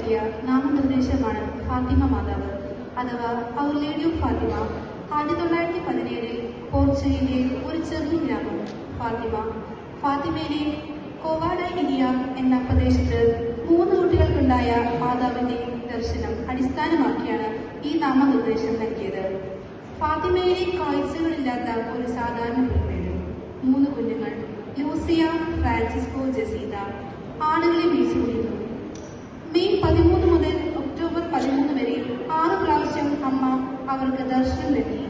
നൽകിയ നാമനിർദ്ദേശമാണ് ഫാത്തിമ മാതാവ് അഥവാ ഔർ ലേഡി ഓഫ് ഫാത്തിമ. 1917 പോർച്ചുഗലിലെ ഒരു ചെറിയ ഗ്രാമം ഫാത്തിമയിലെ കോവാഡ ഇലിയ എന്ന പ്രദേശത്ത് 3 കുട്ടികൾക്കുണ്ടായ മാതാവിന്റെ ദർശനം അടിസ്ഥാനമാക്കിയാണ് ഈ നാമനിർദ്ദേശം നൽകിയത്. ഫാത്തിമയിലെ കാഴ്ചകളില്ലാത്ത ഒരു സാധാരണ കുട്ടിയുടെ 3 കുഞ്ഞുങ്ങൾ ലൂസിയ, ഫ്രാൻസിസ്കോ, ജസീത ആടുകളെ മേച്ചുകൊണ്ടിരുന്നു. മെയ് 13 മുതൽ ഒക്ടോബർ 13 വരെ 6 പ്രാവശ്യം അമ്മ അവർക്ക് ദർശനം നൽകി.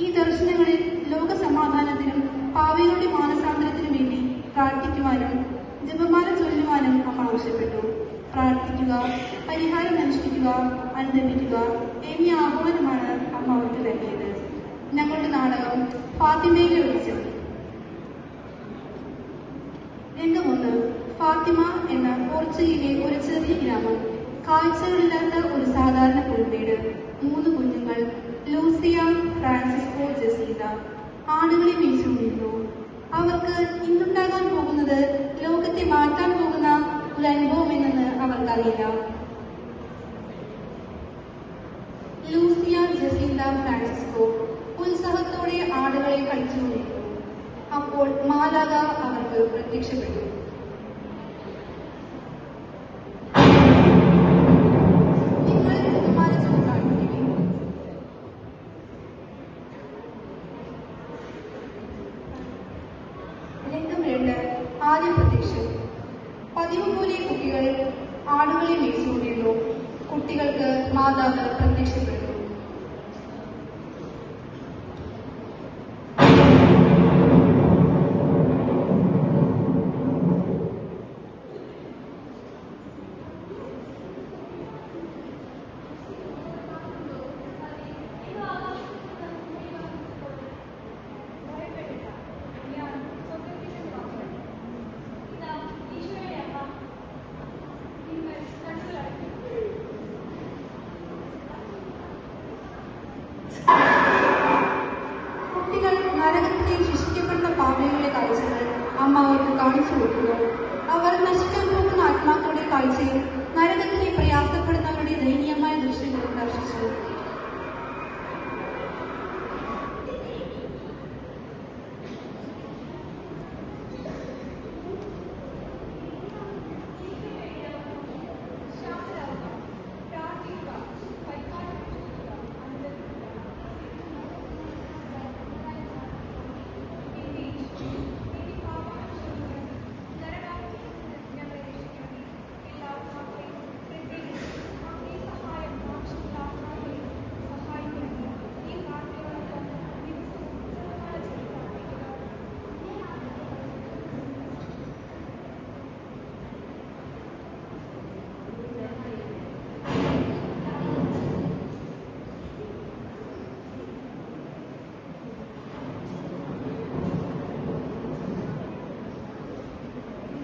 ഈ ദർശനങ്ങളിൽ ലോക സമാധാനത്തിനും പാപികളുടെ മാനസാന്തരത്തിനും വേണ്ടി പ്രാർത്ഥിക്കുവാനും ജപമാല ചൊല്ലുവാനും അമ്മ ആവശ്യപ്പെട്ടു. പ്രാർത്ഥിക്കുക, പരിഹാരം അനുഷ്ഠിക്കുക, അനുദമിക്കുക എന്നീ ആഹ്വാനമാണ് അമ്മ അവർക്ക് നൽകിയത്. ഞങ്ങളുടെ നാടകം ഫാത്തിമയിലെ വെളിച്ചം. രംഗം 1. ഫാത്തിമ എന്ന പോർച്ചുഗലിലെ ഒരു ചെറിയ ഗ്രാമം. കാഴ്ചകളില്ലാത്ത ഒരു സാധാരണ പുൽമേട്. 3 കുഞ്ഞുങ്ങൾ ലൂസിയ, ഫ്രാൻസിസ്കോ, ജസീത ആടുകളെ മേച്ചുകൊണ്ടിരുന്നു. അവർക്ക് ഇന്നുണ്ടാകാൻ പോകുന്നത് ലോകത്തെ മാറ്റാൻ പോകുന്ന ഒരു അനുഭവം എന്നത് അവർക്കറിയില്ല. ലൂസിയ, ജസീത, ഫ്രാൻസിസ്കോ ഉത്സാഹത്തോടെ ആടുകളെ കളിച്ചുകൊണ്ടിരുന്നു. അപ്പോൾ മാലാഖ അവർക്ക് പ്രത്യക്ഷപ്പെട്ടു. രംഗം 2. ആദ്യ പ്രത്യക്ഷം. പതിവ് പോലെ കുട്ടികൾ ആടുകളെ മേച്ചുകൊണ്ടിരുന്നു. കുട്ടികൾക്ക് മാതാവ് പ്രത്യക്ഷപ്പെട്ടു. കുട്ടികൾ നരകത്തിലെ ശിക്ഷിക്കപ്പെടുന്ന പാപികളുടെ കാഴ്ചകൾ അമ്മ അവർക്ക് കാണിച്ചു കൊടുക്കുന്നു. അവർ നശിക്കാൻ പോകുന്ന ആത്മാക്കളുടെ കാഴ്ചയിൽ നരകത്തിലെ പ്രയാസപ്പെടുന്നവരുടെ ദയനീയമായ ദൃശ്യങ്ങൾ ദർശിച്ചു.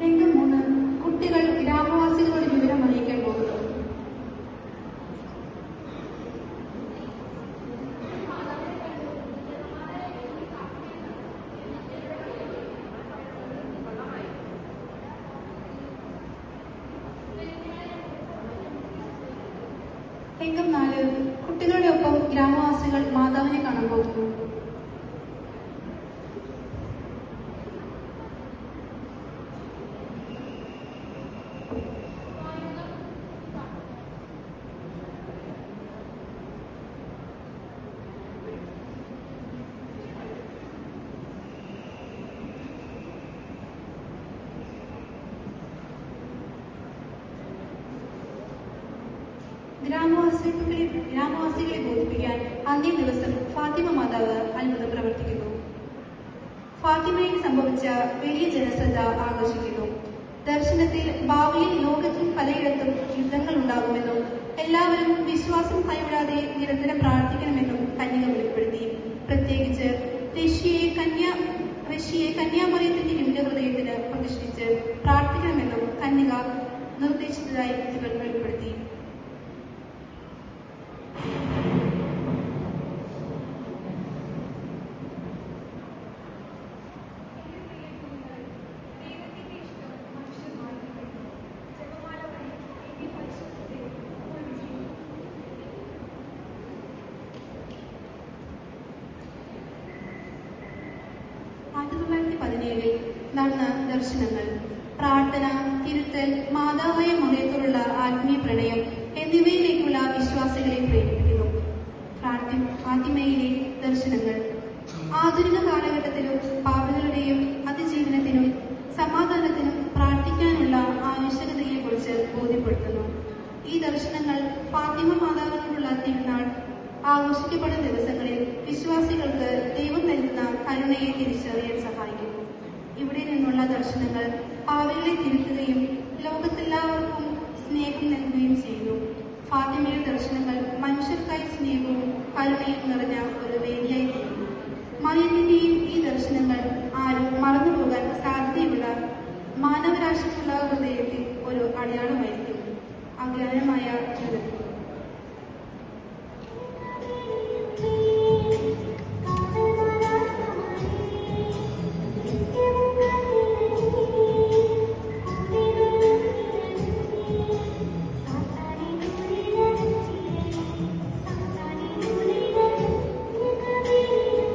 രംഗം 3. കുട്ടികൾ ഗ്രാമവാസികളോട് വിവരം അറിയിക്കാൻ പോകുന്നു. രംഗം 4. കുട്ടികളുടെ ഒപ്പം ഗ്രാമവാസികൾ മാതാവിനെ കാണാൻ പോകുന്നു. ഗ്രാമവാസികളെ ബോധിപ്പിക്കാൻ അന്നേ ദിവസം ഫാത്തിമ മാതാവ് അത്ഭുതം പ്രവർത്തിക്കുന്നു. ഫാത്തിമയിൽ സംഭവിച്ച വലിയ ജനശ്രദ്ധ ആകർഷിക്കുന്നു. ദർശനത്തിൽ ഭാവിയിൽ ലോകത്തിൽ പലയിടത്തും യുദ്ധങ്ങൾ ഉണ്ടാകുമെന്നും എല്ലാവരും വിശ്വാസം കൈവിടാതെ നിരന്തരം പ്രാർത്ഥിക്കണമെന്നും കന്യക വെളിപ്പെടുത്തി. പ്രത്യേകിച്ച് റഷ്യയെ കന്യാമറിയത്തിന്റെ വിമല ഹൃദയത്തിന് പ്രതിഷ്ഠിച്ച് പ്രാർത്ഥിക്കണമെന്നും കന്യക നിർദ്ദേശിച്ചതായി ഇതുകൾ വെളിപ്പെടുത്തി. നടന്ന ദർശനങ്ങൾ, പ്രാർത്ഥന, തിരുത്തൽ, മാതാവായ മറിയത്തോടുള്ള ആത്മീയ പ്രണയം എന്നിവയിലേക്കുള്ള വിശ്വാസികളെ പ്രേരിപ്പിക്കുന്നു. ഫാത്തിമയിലെ ദർശനങ്ങൾ ആധുനിക കാലഘട്ടത്തിലും പാപികളുടെയും അതിജീവനത്തിനും സമാധാനത്തിനും പ്രാർത്ഥിക്കാനുള്ള ആവശ്യകതയെക്കുറിച്ച് ബോധ്യപ്പെടുത്തുന്നു. ഈ ദർശനങ്ങൾ ഫാത്തിമ മാതാവിനോടുള്ള തിരുനാൾ ആഘോഷിക്കപ്പെടുന്ന ദിവസങ്ങളിൽ വിശ്വാസികൾക്ക് ദൈവം നൽകുന്ന കരുണയെ തിരിച്ചറിയാൻ സഹായിക്കുന്നു. ഇവിടെ നിന്നുള്ള ദർശനങ്ങൾ പാപികളെ തിരുത്തുകയും ലോകത്തെല്ലാവർക്കും സ്നേഹം നൽകുകയും ചെയ്യുന്നു. ഫാത്തിമയുടെ ദർശനങ്ങൾ മനുഷ്യർക്കായി സ്നേഹവും കരുണയും നിറഞ്ഞ ഒരു വേദിയായി തീരുന്നു. മറിയത്തിന്റെയും ഈ ദർശനങ്ങൾ ആരും മറന്നുപോകാൻ സാധ്യതയുള്ള മാനവരാശിക്കുള്ള ഹൃദയത്തിൽ ഒരു അടയാളമായിരിക്കും. അജ്ഞാനമായ ജീവിതം